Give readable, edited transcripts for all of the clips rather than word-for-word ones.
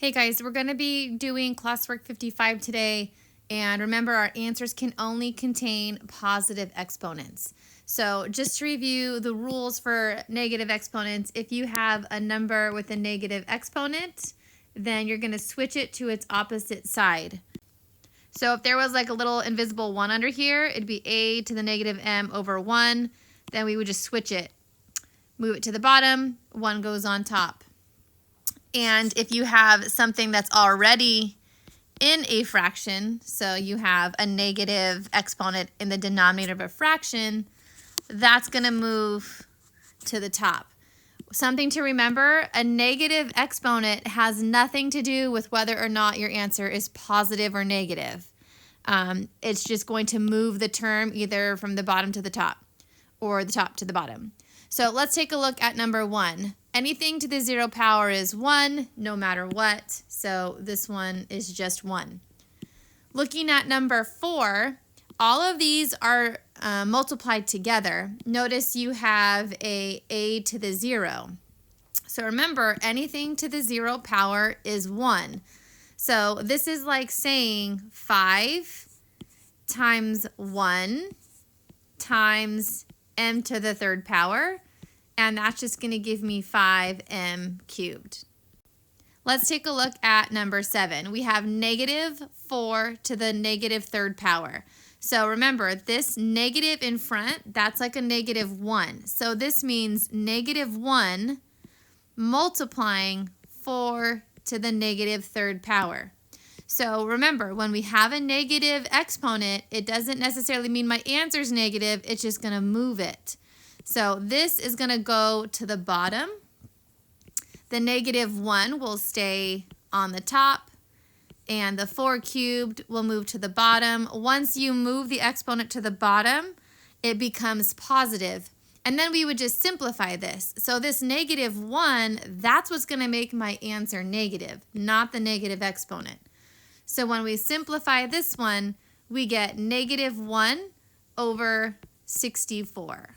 Hey guys, we're going to be doing classwork 55 today, and remember our answers can only contain positive exponents. So just to review the rules for negative exponents, if you have a number with a negative exponent, then you're going to switch it to its opposite side. So if there was like a little invisible 1 under here, it'd be a to the negative m over 1. Then we would just switch it. Move it to the bottom, 1 goes on top. And if you have something that's already in a fraction, so you have a negative exponent in the denominator of a fraction, that's going to move to the top. Something to remember, a negative exponent has nothing to do with whether or not your answer is positive or negative. It's just going to move the term either from the bottom to the top or the top to the bottom. So let's take a look at number 1. Anything to the 0 power is 1, no matter what. So this one is just 1. Looking at number 4, all of these are multiplied together. Notice you have a to the 0. So remember, anything to the 0 power is 1. So this is like saying 5 times 1 times m to the 3rd power, and that's just going to give me 5m cubed. Let's take a look at number 7. We have negative 4 to the negative 3rd power. So remember, this negative in front, that's like a negative 1. So this means negative 1 multiplying 4 to the negative 3rd power. So remember, when we have a negative exponent, it doesn't necessarily mean my answer is negative, it's just going to move it. So this is going to go to the bottom. The negative 1 will stay on the top, and the 4 cubed will move to the bottom. Once you move the exponent to the bottom, it becomes positive. And then we would just simplify this. So this negative 1, that's what's going to make my answer negative, not the negative exponent. So when we simplify this one, we get negative 1 over 64.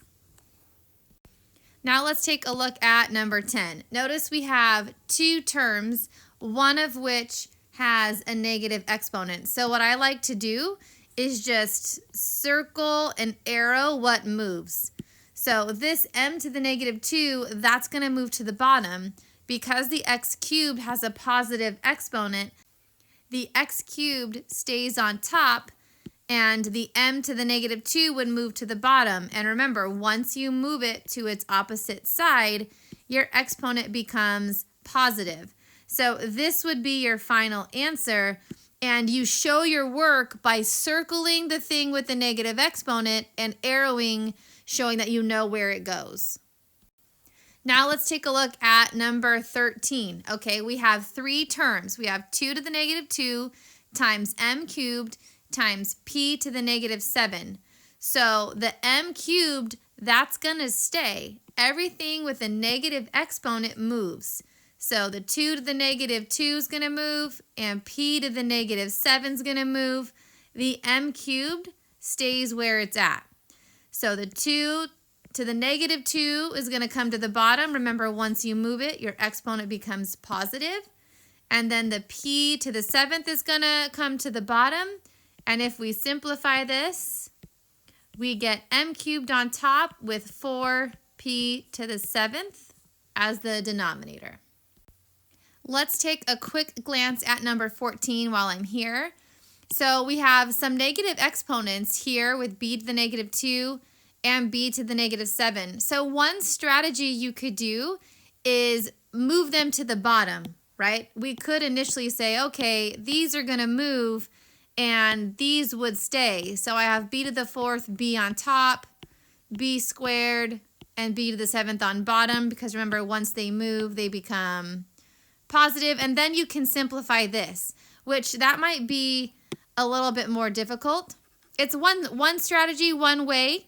Now let's take a look at number 10. Notice we have 2 terms, one of which has a negative exponent. So what I like to do is just circle and arrow what moves. So this m to the negative 2, that's going to move to the bottom. Because the x cubed has a positive exponent, the x cubed stays on top, and the m to the negative 2 would move to the bottom. And remember, once you move it to its opposite side, your exponent becomes positive. So this would be your final answer, and you show your work by circling the thing with the negative exponent and arrowing, showing that you know where it goes. Now let's take a look at number 13. Okay, we have 3 terms. We have 2 to the negative 2 times m cubed times p to the negative 7. So the m cubed, that's going to stay. Everything with a negative exponent moves. So the 2 to the negative 2 is going to move, and p to the negative 7 is going to move. The m cubed stays where it's at. So the 2 to the negative 2 is going to come to the bottom. Remember, once you move it, your exponent becomes positive. And then the p to the 7th is going to come to the bottom. And if we simplify this, we get m cubed on top with 4p to the 7th as the denominator. Let's take a quick glance at number 14 while I'm here. So we have some negative exponents here with b to the negative 2 and b to the negative 7. So one strategy you could do is move them to the bottom, right? We could initially say, okay, these are going to move and these would stay. So I have b to the 4th, b on top, b squared, and b to the 7th on bottom, because remember, once they move, they become positive. And then you can simplify this, which that might be a little bit more difficult. It's one strategy, one way.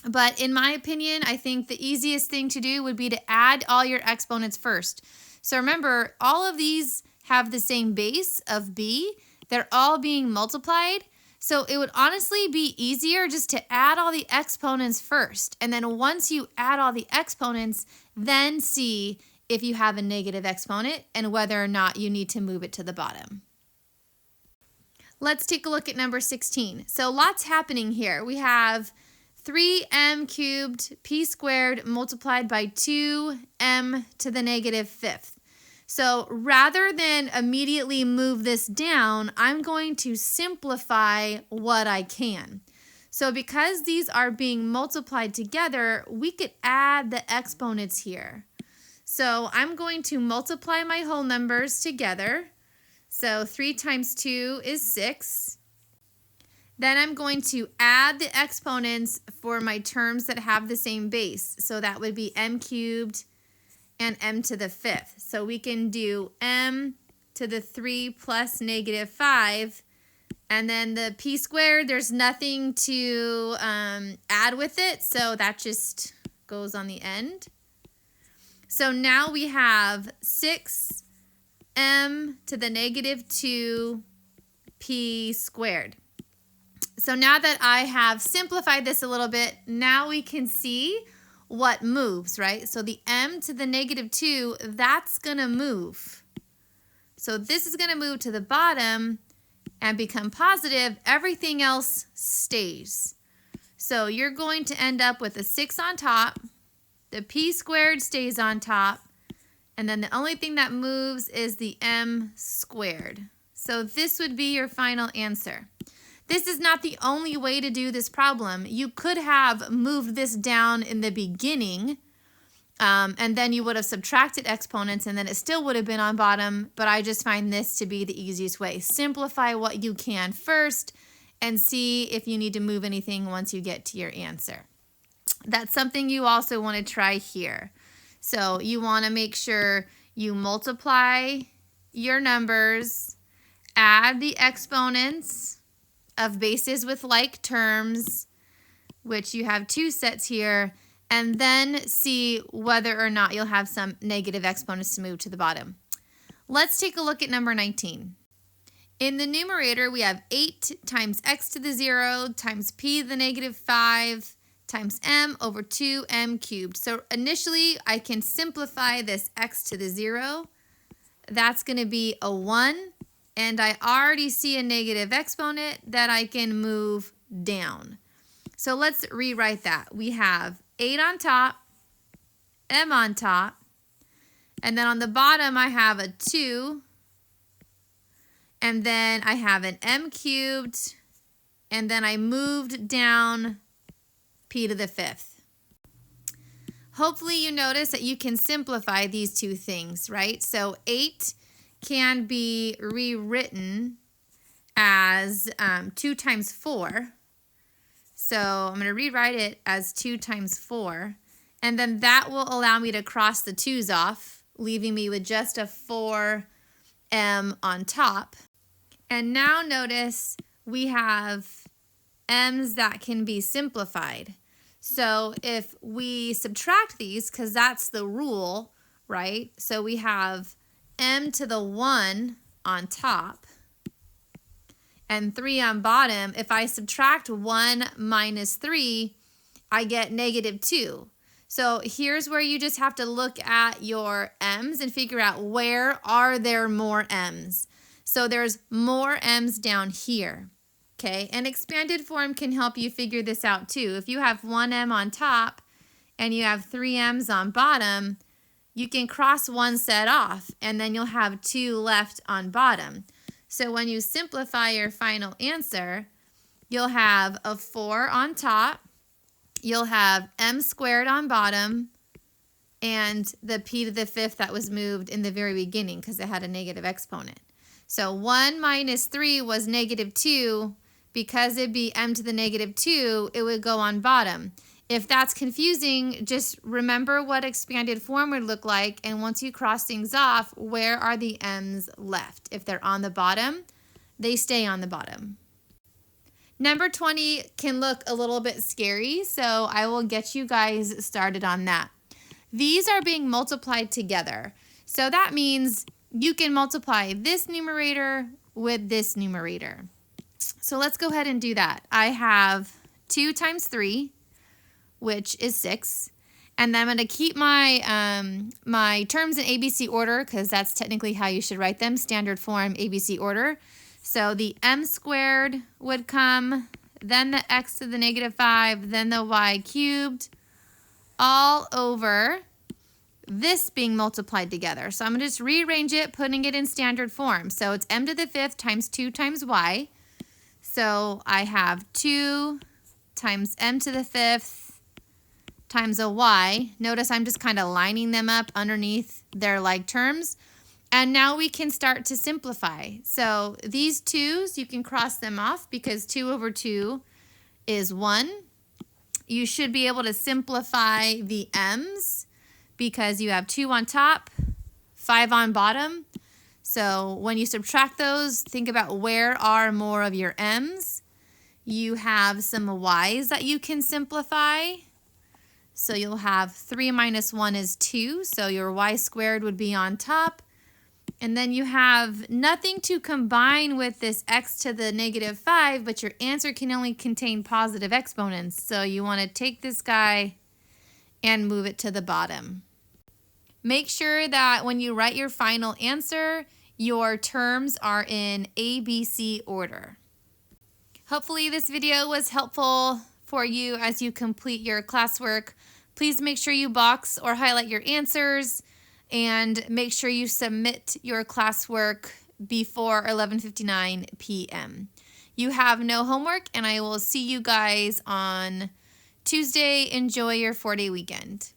But in my opinion, I think the easiest thing to do would be to add all your exponents first. So remember, all of these have the same base of b. They're all being multiplied. So it would honestly be easier just to add all the exponents first. And then once you add all the exponents, then see if you have a negative exponent and whether or not you need to move it to the bottom. Let's take a look at number 16. So lots happening here. We have 3m cubed p squared multiplied by 2m to the negative fifth. So rather than immediately move this down, I'm going to simplify what I can. So because these are being multiplied together, we could add the exponents here. So I'm going to multiply my whole numbers together. So 3 times 2 is 6. Then I'm going to add the exponents for my terms that have the same base. So that would be m cubed and m to the fifth. So we can do m to the 3 plus negative 5. And then the p squared, there's nothing to add with it. So that just goes on the end. So now we have 6m to the negative 2 p squared. So now that I have simplified this a little bit, now we can see what moves, right? So the m to the negative 2, that's going to move. So this is going to move to the bottom and become positive. Everything else stays. So you're going to end up with a 6 on top. The p squared stays on top. And then the only thing that moves is the m squared. So this would be your final answer. This is not the only way to do this problem. You could have moved this down in the beginning, and then you would have subtracted exponents, and then it still would have been on bottom, but I just find this to be the easiest way. Simplify what you can first and see if you need to move anything once you get to your answer. That's something you also want to try here. So you want to make sure you multiply your numbers, add the exponents of bases with like terms, which you have 2 sets here, and then see whether or not you'll have some negative exponents to move to the bottom. Let's take a look at number 19. In the numerator, we have 8 times x to the 0 times p to the negative 5 times m over 2m cubed. So initially, I can simplify this x to the 0. That's going to be a 1. And I already see a negative exponent that I can move down. So let's rewrite that. We have 8 on top, m on top, and then on the bottom I have a 2, and then I have an m cubed, and then I moved down p to the fifth. Hopefully you notice that you can simplify these two things, right? So 8 can be rewritten as 2 times 4. So I'm going to rewrite it as 2 times 4. And then that will allow me to cross the 2's off, leaving me with just a 4m on top. And now notice we have m's that can be simplified. So if we subtract these, because that's the rule, right? So we have m to the 1 on top and 3 on bottom. If I subtract 1 minus 3, I get negative 2. So here's where you just have to look at your m's and figure out where are there more m's. So there's more m's down here, okay? And expanded form can help you figure this out too. If you have 1m on top and you have 3 m's on bottom, you can cross one set off, and then you'll have 2 left on bottom. So when you simplify your final answer, you'll have a 4 on top, you'll have m squared on bottom, and the p to the fifth that was moved in the very beginning because it had a negative exponent. So 1 minus 3 was negative 2. Because it'd be m to the negative 2, it would go on bottom. If that's confusing, just remember what expanded form would look like, and once you cross things off, where are the m's left? If they're on the bottom, they stay on the bottom. Number 20 can look a little bit scary, so I will get you guys started on that. These are being multiplied together. So that means you can multiply this numerator with this numerator. So let's go ahead and do that. I have 2 times 3, which is 6. And then I'm going to keep my my terms in ABC order because that's technically how you should write them, standard form ABC order. So the m squared would come, then the x to the negative 5, then the y cubed, all over this being multiplied together. So I'm going to just rearrange it, putting it in standard form. So it's m to the 5th times 2 times y. So I have 2 times m to the 5th times a y. Notice I'm just kind of lining them up underneath their like terms. And now we can start to simplify. So these 2's, you can cross them off because 2 over 2 is 1. You should be able to simplify the m's because you have 2 on top, 5 on bottom. So when you subtract those, think about where are more of your m's. You have some y's that you can simplify. So you'll have 3 minus 1 is 2, so your y squared would be on top. And then you have nothing to combine with this x to the negative 5, but your answer can only contain positive exponents. So you want to take this guy and move it to the bottom. Make sure that when you write your final answer, your terms are in ABC order. Hopefully this video was helpful for you as you complete your classwork. Please make sure you box or highlight your answers and make sure you submit your classwork before 11:59 p.m. You have no homework, and I will see you guys on Tuesday. Enjoy your 4-day weekend.